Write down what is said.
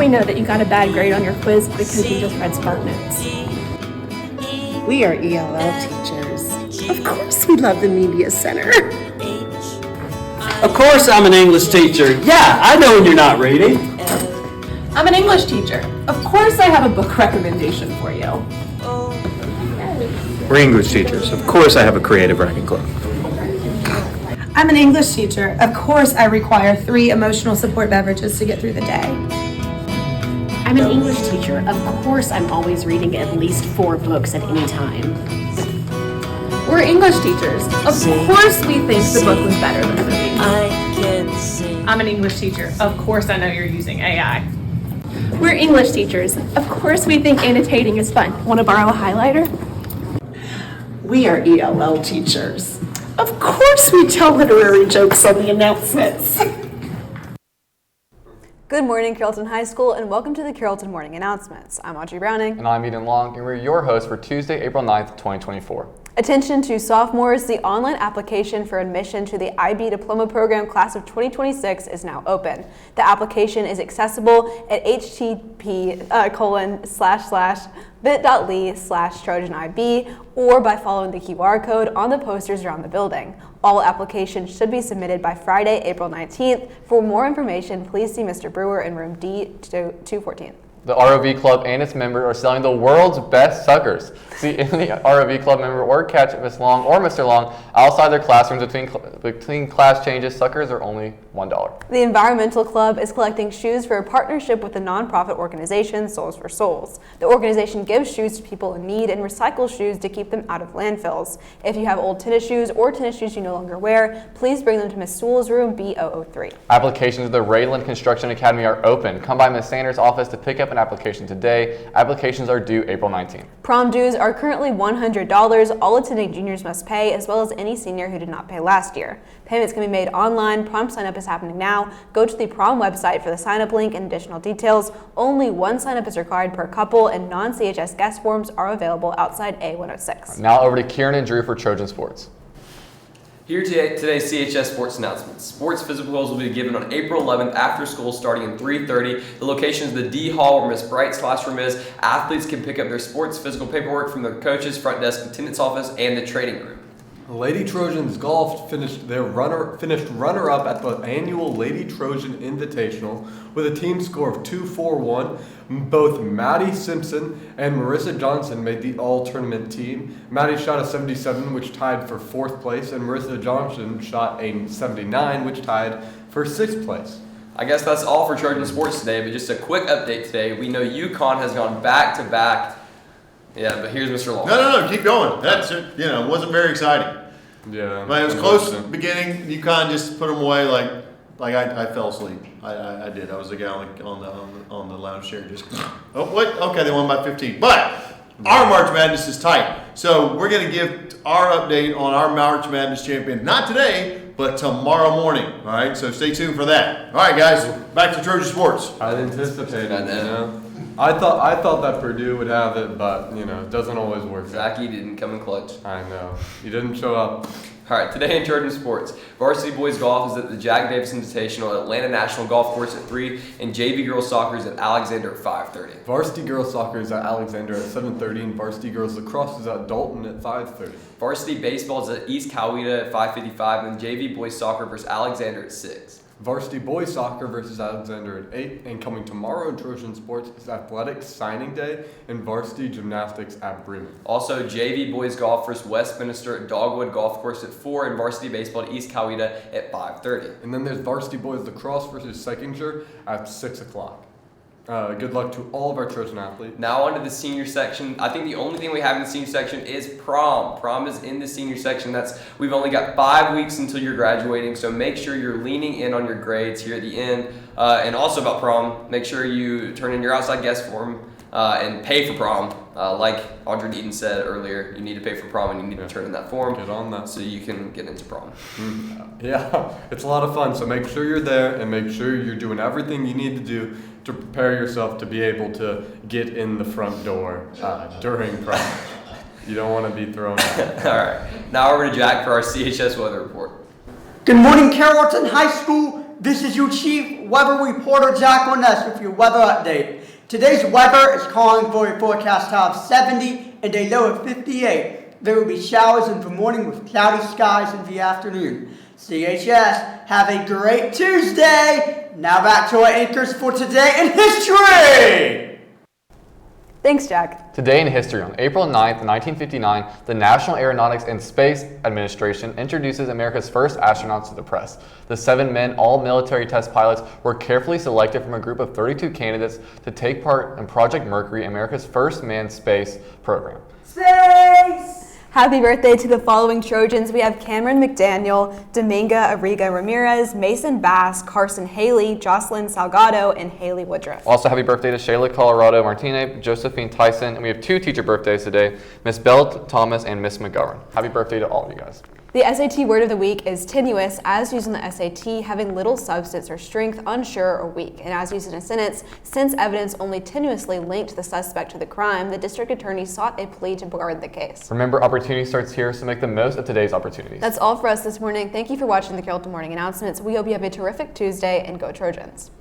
know that you got a bad grade on your quiz because you just read SparkNotes. We are ELL teachers. Of course we love the Media Center. Of course I'm an English teacher. Yeah, I know when you're not reading. I'm an English teacher. Of course I have a book recommendation for you. We're English teachers. Of course I have a creative writing club. I'm an English teacher. Of course I require 3 emotional support beverages to get through the day. I'm an English teacher. Of course I'm always reading at least 4 books at any time. We're English teachers. Of course we think the book was better than the movie. I'm an English teacher. Of course I know you're using AI. We're English teachers. Of course we think annotating is fun. Want to borrow a highlighter? We are ELL teachers. Of course we tell literary jokes on the announcements. Good morning, Carrollton High School, and welcome to the Carrollton Morning Announcements. I'm Audrey Browning. And I'm Eden Long, and we're your hosts for Tuesday, April 9th, 2024. Attention to sophomores, the online application for admission to the IB Diploma Program class of 2026 is now open. The application is accessible at http://bit.ly/TrojanIB or by following the QR code on the posters around the building. All applications should be submitted by Friday, April 19th. For more information, please see Mr. Brewer in room D214. The ROV Club and its members are selling the world's best suckers. See any ROV Club member or catch Miss Long or Mr. Long outside their classrooms between class changes. Suckers are only $1. The Environmental Club is collecting shoes for a partnership with the nonprofit organization Souls for Souls. The organization gives shoes to people in need and recycles shoes to keep them out of landfills. If you have old tennis shoes or tennis shoes you no longer wear, please bring them to Miss Sewell's room B003. Applications to the Rayland Construction Academy are open. Come by Miss Sanders' office to pick up an application today. Applications are due April 19th. Prom dues are currently $100. All attending juniors must pay, as well as any senior who did not pay last year. Payments can be made online. Prom sign-up is happening now. Go to the prom website for the sign-up link and additional details. Only 1 sign-up is required per couple, and non-CHS guest forms are available outside A106. Now over to Kieran and Drew for Trojan Sports. Here today's CHS Sports announcements. Sports physicals will be given on April 11th after school starting at 3:30. The location is the D Hall where Miss Bright's classroom is. Athletes can pick up their sports physical paperwork from their coaches, front desk, attendance office, and the training room. Lady Trojans Golf finished runner-up at the annual Lady Trojan Invitational with a team score of 2-4-1. Both Maddie Simpson and Marissa Johnson made the all-tournament team. Maddie shot a 77, which tied for 4th place, and Marissa Johnson shot a 79, which tied for 6th place. I guess that's all for Trojan Sports today, but just a quick update today. We know UConn has gone back-to-back. Yeah, but here's Mr. Long. No, keep going. That's wasn't very exciting. Yeah. But it was close at the beginning. UConn just put them away like I fell asleep. I did. I was the guy on the lounge chair just, oh, what? Okay, they won by 15. But our March Madness is tight. So we're going to give our update on our March Madness champion, not today, but tomorrow morning. All right, so stay tuned for that. All right, guys, back to Trojan Sports. I anticipated that. I thought that Purdue would have it, but it doesn't always work. Zachy didn't come in clutch. I know. You didn't show up. All right, today in Trojan Sports, varsity boys golf is at the Jack Davis Invitational at Atlanta National Golf Course at 3, and JV girls soccer is at Alexander at 5:30. Varsity girls soccer is at Alexander at 7:30, and varsity girls lacrosse is at Dalton at 5:30. Varsity baseball is at East Coweta at 5:55, and JV boys soccer versus Alexander at 6. Varsity boys soccer versus Alexander at 8, and coming tomorrow in Trojan Sports is athletics signing day and varsity gymnastics at Bremen. Also, JV boys golf versus Westminster at Dogwood Golf Course at 4, and varsity baseball at East Coweta at 5:30. And then there's varsity boys lacrosse versus Sechinger at 6 o'clock. Good luck to all of our Trojan athletes. Now on to the senior section. I think the only thing we have in the senior section is prom. Prom is in the senior section. We've only got 5 weeks until you're graduating, so make sure you're leaning in on your grades here at the end. And also about prom, make sure you turn in your outside guest form and pay for prom. Like Audrey Eden said earlier, you need to pay for prom and you need to turn in that form. Get on that. So you can get into prom. Yeah, it's a lot of fun. So make sure you're there and make sure you're doing everything you need to do to prepare yourself to be able to get in the front door during prom. You don't want to be thrown out. All right. Now over to Jack for our CHS weather report. Good morning, Carrollton High School. This is your Chief Weather Reporter Jack Orness with your weather update. Today's weather is calling for a forecast high of 70 and a low of 58. There will be showers in the morning with cloudy skies in the afternoon. CHS, have a great Tuesday. Now back to our anchors for Today in History. Thanks, Jack. Today in history, on April 9th, 1959, the National Aeronautics and Space Administration introduces America's first astronauts to the press. The 7 men, all military test pilots, were carefully selected from a group of 32 candidates to take part in Project Mercury, America's first manned space program. Space! Happy birthday to the following Trojans. We have Cameron McDaniel, Dominga Arriga Ramirez, Mason Bass, Carson Haley, Jocelyn Salgado, and Haley Woodruff. Also, happy birthday to Shayla Colorado Martinez, Josephine Tyson, and we have 2 teacher birthdays today, Miss Bell Thomas and Miss McGovern. Happy birthday to all of you guys. The SAT word of the week is tenuous, as used in the SAT, having little substance or strength, unsure or weak. And as used in a sentence, since evidence only tenuously linked the suspect to the crime, the district attorney sought a plea to guard the case. Remember, opportunity starts here, so make the most of today's opportunities. That's all for us this morning. Thank you for watching the Carrollton Morning Announcements. We hope you have a terrific Tuesday, and go Trojans.